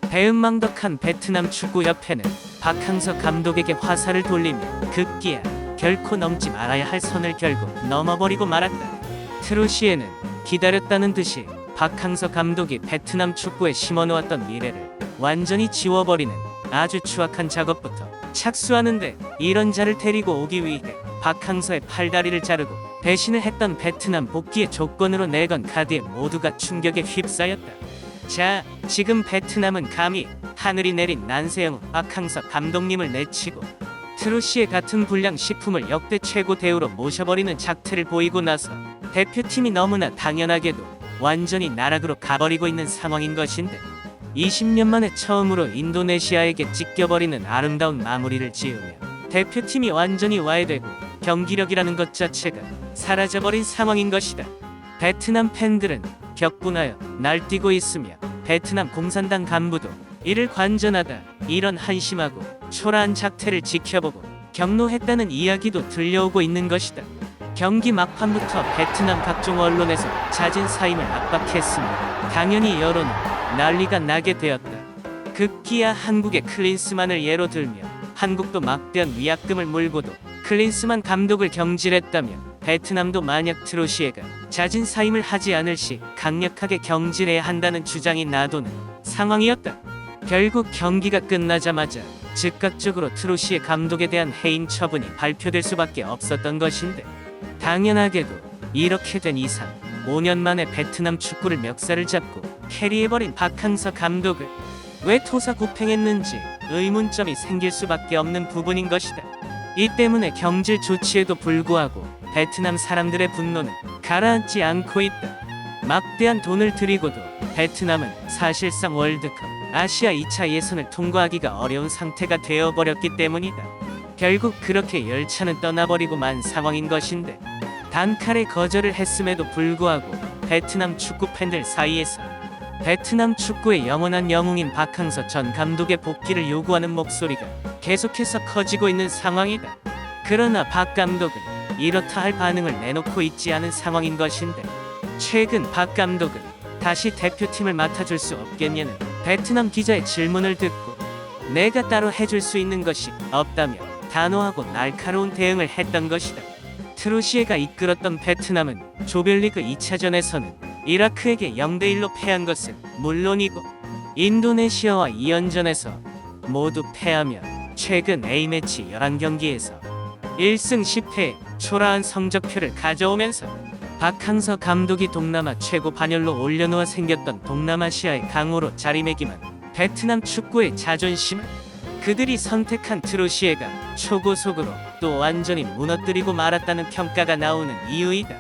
배은망덕한 베트남 축구협회는 박항서 감독에게 화살을 돌리며 급기야 결코 넘지 말아야 할 선을 결국 넘어버리고 말았다. 트로시에는 기다렸다는 듯이 박항서 감독이 베트남 축구에 심어놓았던 미래를 완전히 지워버리는 아주 추악한 작업부터 착수하는데, 이런 자를 데리고 오기 위해 박항서의 팔다리를 자르고 배신을 했던 베트남 복귀의 조건으로 내건 카드에 모두가 충격에 휩싸였다. 자, 지금 베트남은 감히 하늘이 내린 난세형 박항서 감독님을 내치고 트루시에 같은 불량식품을 역대 최고 대우로 모셔버리는 작태를 보이고 나서 대표팀이 너무나 당연하게도 완전히 나락으로 가버리고 있는 상황인 것인데, 20년 만에 처음으로 인도네시아에게 찢겨버리는 아름다운 마무리를 지으며 대표팀이 완전히 와해되고 경기력이라는 것 자체가 사라져버린 상황인 것이다. 베트남 팬들은 격분하여 날뛰고 있으며 베트남 공산당 간부도 이를 관전하다 이런 한심하고 초라한 작태를 지켜보고 격노했다는 이야기도 들려오고 있는 것이다. 경기 막판부터 베트남 각종 언론에서 잦은 사임을 압박했으며 당연히 여론은 난리가 나게 되었다. 급기야 한국의 클린스만을 예로 들며 한국도 막대한 위약금을 물고도 클린스만 감독을 경질했다며 베트남도 만약 트로시에가 잦은 사임을 하지 않을 시 강력하게 경질해야 한다는 주장이 나도는 상황이었다. 결국 경기가 끝나자마자 즉각적으로 트로시에 감독에 대한 해임 처분이 발표될 수밖에 없었던 것인데, 당연하게도 이렇게 된 이상 5년 만에 베트남 축구를 멱살을 잡고 캐리해버린 박항서 감독을 왜 토사구팽했는지 의문점이 생길 수밖에 없는 부분인 것이다. 이 때문에 경질 조치에도 불구하고 베트남 사람들의 분노는 가라앉지 않고 있다. 막대한 돈을 들이고도 베트남은 사실상 월드컵, 아시아 2차 예선을 통과하기가 어려운 상태가 되어버렸기 때문이다. 결국 그렇게 열차는 떠나버리고 만 상황인 것인데, 단칼에 거절을 했음에도 불구하고 베트남 축구 팬들 사이에서 베트남 축구의 영원한 영웅인 박항서 전 감독의 복귀를 요구하는 목소리가 계속해서 커지고 있는 상황이다. 그러나 박 감독은 이렇다 할 반응을 내놓고 있지 않은 상황인 것인데, 최근 박 감독은 다시 대표팀을 맡아줄 수 없겠냐는 베트남 기자의 질문을 듣고 내가 따로 해줄 수 있는 것이 없다며 단호하고 날카로운 대응을 했던 것이다. 트루시에가 이끌었던 베트남은 조별리그 2차전에서는 이라크에게 0대1로 패한 것은 물론이고 인도네시아와 2연전에서 모두 패하며 최근 A매치 11경기에서 1승 10패의 초라한 성적표를 가져오면서 박항서 감독이 동남아 최고 반열로 올려놓아 생겼던 동남아시아의 강호로 자리매김한 베트남 축구의 자존심은 그들이 선택한 트루시에가 초고속으로 또 완전히 무너뜨리고 말았다는 평가가 나오는 이유이다.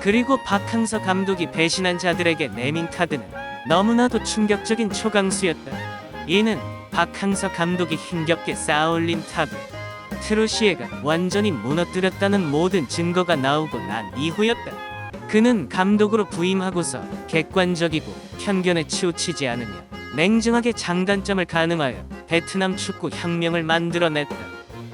그리고 박항서 감독이 배신한 자들에게 내민 카드는 너무나도 충격적인 초강수였다. 이는 박항서 감독이 힘겹게 쌓아올린 탑을 트루시에가 완전히 무너뜨렸다는 모든 증거가 나오고 난 이후였다. 그는 감독으로 부임하고서 객관적이고 편견에 치우치지 않으며 냉정하게 장단점을 가늠하여 베트남 축구 혁명을 만들어냈다.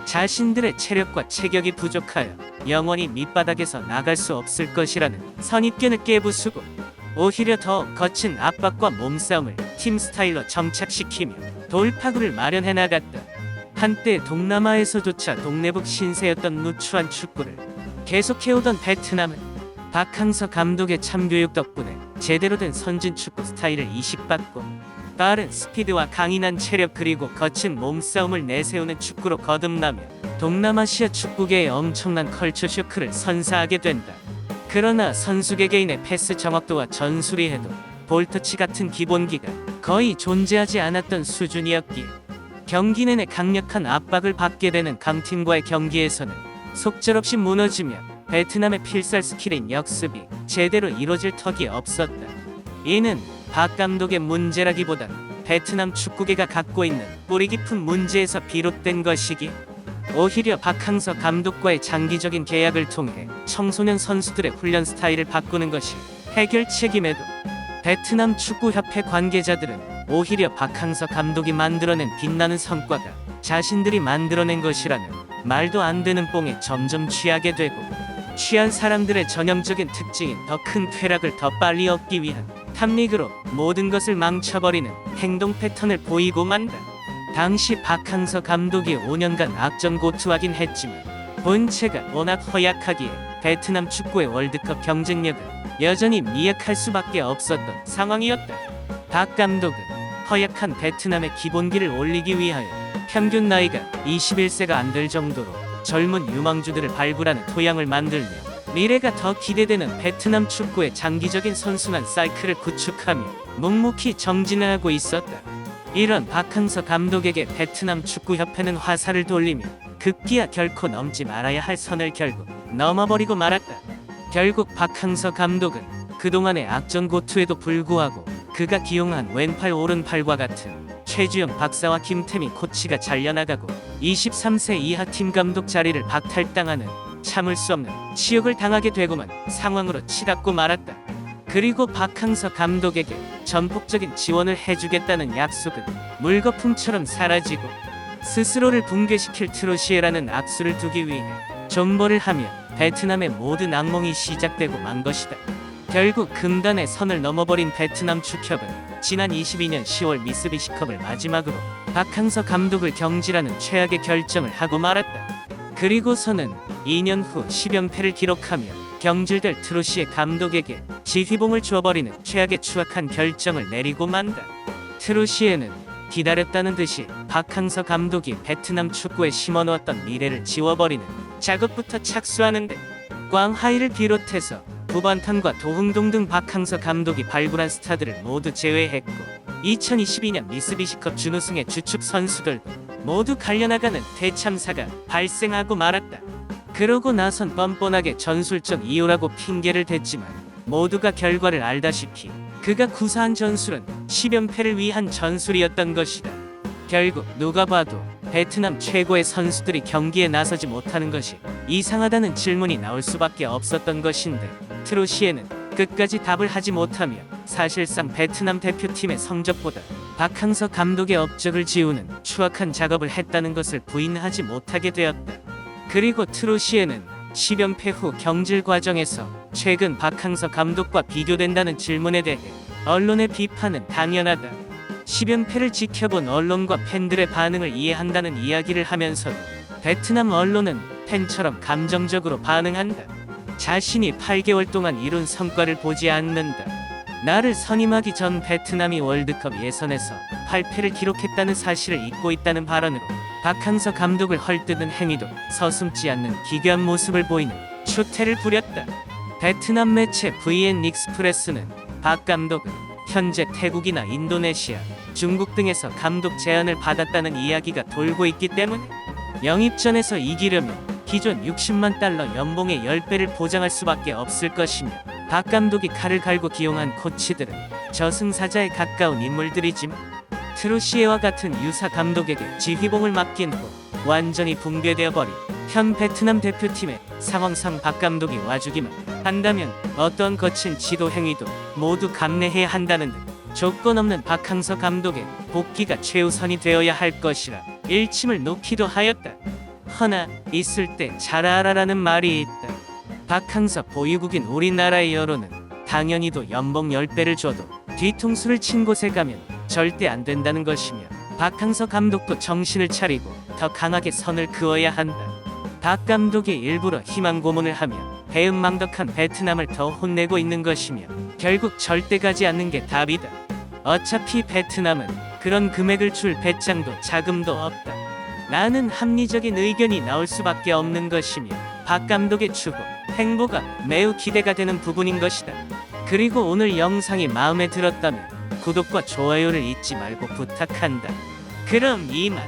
자신들의 체력과 체격이 부족하여 영원히 밑바닥에서 나갈 수 없을 것이라는 선입견을 깨부수고 오히려 더 거친 압박과 몸싸움을 팀 스타일로 정착시키며 돌파구를 마련해 나갔다. 한때 동남아에서조차 동네북 신세였던 누추한 축구를 계속해오던 베트남은 박항서 감독의 참교육 덕분에 제대로 된 선진 축구 스타일을 이식받고 빠른 스피드와 강인한 체력 그리고 거친 몸싸움을 내세우는 축구로 거듭나며 동남아시아 축구계에 엄청난 컬처 쇼크를 선사하게 된다. 그러나 선수 개개인의 패스 정확도와 전술이해도 볼터치 같은 기본기가 거의 존재하지 않았던 수준이었기에 경기 내내 강력한 압박을 받게 되는 강팀과의 경기에서는 속절없이 무너지며 베트남의 필살 스킬인 역습이 제대로 이뤄질 턱이 없었다. 이는 박 감독의 문제라기보단 베트남 축구계가 갖고 있는 뿌리 깊은 문제에서 비롯된 것이기, 오히려 박항서 감독과의 장기적인 계약을 통해 청소년 선수들의 훈련 스타일을 바꾸는 것이 해결책임에도 베트남 축구협회 관계자들은 오히려 박항서 감독이 만들어낸 빛나는 성과가 자신들이 만들어낸 것이라는 말도 안 되는 뽕에 점점 취하게 되고, 취한 사람들의 전형적인 특징인 더 큰 쾌락을 더 빨리 얻기 위한 탐닉으로 모든 것을 망쳐버리는 행동 패턴을 보이고 만다. 당시 박항서 감독이 5년간 악전 고투하긴 했지만 본체가 워낙 허약하기에 베트남 축구의 월드컵 경쟁력은 여전히 미약할 수밖에 없었던 상황이었다. 박 감독은 허약한 베트남의 기본기를 올리기 위하여 평균 나이가 21세가 안 될 정도로 젊은 유망주들을 발굴하는 토양을 만들며 미래가 더 기대되는 베트남 축구의 장기적인 선순환 사이클을 구축하며 묵묵히 정진을 하고 있었다. 이런 박항서 감독에게 베트남 축구협회는 화살을 돌리며 급기야 결코 넘지 말아야 할 선을 결국 넘어버리고 말았다. 결국 박항서 감독은 그동안의 악전 고투에도 불구하고 그가 기용한 왼팔 오른팔과 같은 최주영 박사와 김태미 코치가 잘려나가고 23세 이하 팀 감독 자리를 박탈당하는 참을 수 없는 치욕을 당하게 되고만 상황으로 치닫고 말았다. 그리고 박항서 감독에게 전폭적인 지원을 해주겠다는 약속은 물거품처럼 사라지고 스스로를 붕괴시킬 트로시에라는 악수를 두기 위해 존버를 하며 베트남의 모든 악몽이 시작되고 만 것이다. 결국 금단의 선을 넘어버린 베트남 축협은 지난 22년 10월 미쓰비시컵을 마지막으로 박항서 감독을 경질하는 최악의 결정을 하고 말았다. 그리고서는 2년 후 10연패를 기록하며 경질될 트로시에 감독에게 지휘봉을 주어버리는 최악의 추악한 결정을 내리고 만다. 트로시에는 기다렸다는 듯이 박항서 감독이 베트남 축구에 심어놓았던 미래를 지워버리는 작업부터 착수하는데 꽝하이를 비롯해서 부반탄과 도흥동 등 박항서 감독이 발굴한 스타들을 모두 제외했고 2022년 미쓰비시컵 준우승의 주축 선수들도 모두 갈려나가는 대참사가 발생하고 말았다. 그러고 나선 뻔뻔하게 전술적 이유라고 핑계를 댔지만 모두가 결과를 알다시피 그가 구사한 전술은 10연패를 위한 전술이었던 것이다. 결국 누가 봐도 베트남 최고의 선수들이 경기에 나서지 못하는 것이 이상하다는 질문이 나올 수밖에 없었던 것인데 트로시에는 끝까지 답을 하지 못하며 사실상 베트남 대표팀의 성적보다 박항서 감독의 업적을 지우는 추악한 작업을 했다는 것을 부인하지 못하게 되었다. 그리고 트로시에는 10연패 후 경질 과정에서 최근 박항서 감독과 비교된다는 질문에 대해 언론의 비판은 당연하다. 10연패를 지켜본 언론과 팬들의 반응을 이해한다는 이야기를 하면서도 베트남 언론은 팬처럼 감정적으로 반응한다. 자신이 8개월 동안 이룬 성과를 보지 않는다. 나를 선임하기 전 베트남이 월드컵 예선에서 8패를 기록했다는 사실을 잊고 있다는 발언으로 박항서 감독을 헐뜯은 행위도 서슴지 않는 기괴한 모습을 보이는 추태를 부렸다. 베트남 매체 VN 익스프레스는 박 감독은 현재 태국이나 인도네시아, 중국 등에서 감독 제안을 받았다는 이야기가 돌고 있기 때문에 영입전에서 이기려면 기존 60만 달러 연봉의 10배를 보장할 수밖에 없을 것이며 박 감독이 칼을 갈고 기용한 코치들은 저승사자에 가까운 인물들이지만 트로시에와 같은 유사 감독에게 지휘봉을 맡긴 후 완전히 붕괴되어 버린 현 베트남 대표팀의 상황상 박 감독이 와주기만 한다면 어떤 거친 지도 행위도 모두 감내해야 한다는 등 조건 없는 박항서 감독의 복귀가 최우선이 되어야 할 것이라 일침을 놓기도 하였다. 허나 있을 때 잘 알아라는 말이 있다. 박항서 보유국인 우리나라의 여론은 당연히도 연봉 10배를 줘도 뒤통수를 친 곳에 가면 절대 안 된다는 것이며 박항서 감독도 정신을 차리고 더 강하게 선을 그어야 한다. 박 감독이 일부러 희망 고문을 하며 배은망덕한 베트남을 더 혼내고 있는 것이며 결국 절대 가지 않는 게 답이다. 어차피 베트남은 그런 금액을 줄 배짱도 자금도 없다. 나는 합리적인 의견이 나올 수밖에 없는 것이며 박 감독의 추구, 행보가 매우 기대가 되는 부분인 것이다. 그리고 오늘 영상이 마음에 들었다면 구독과 좋아요를 잊지 말고 부탁한다. 그럼 이만.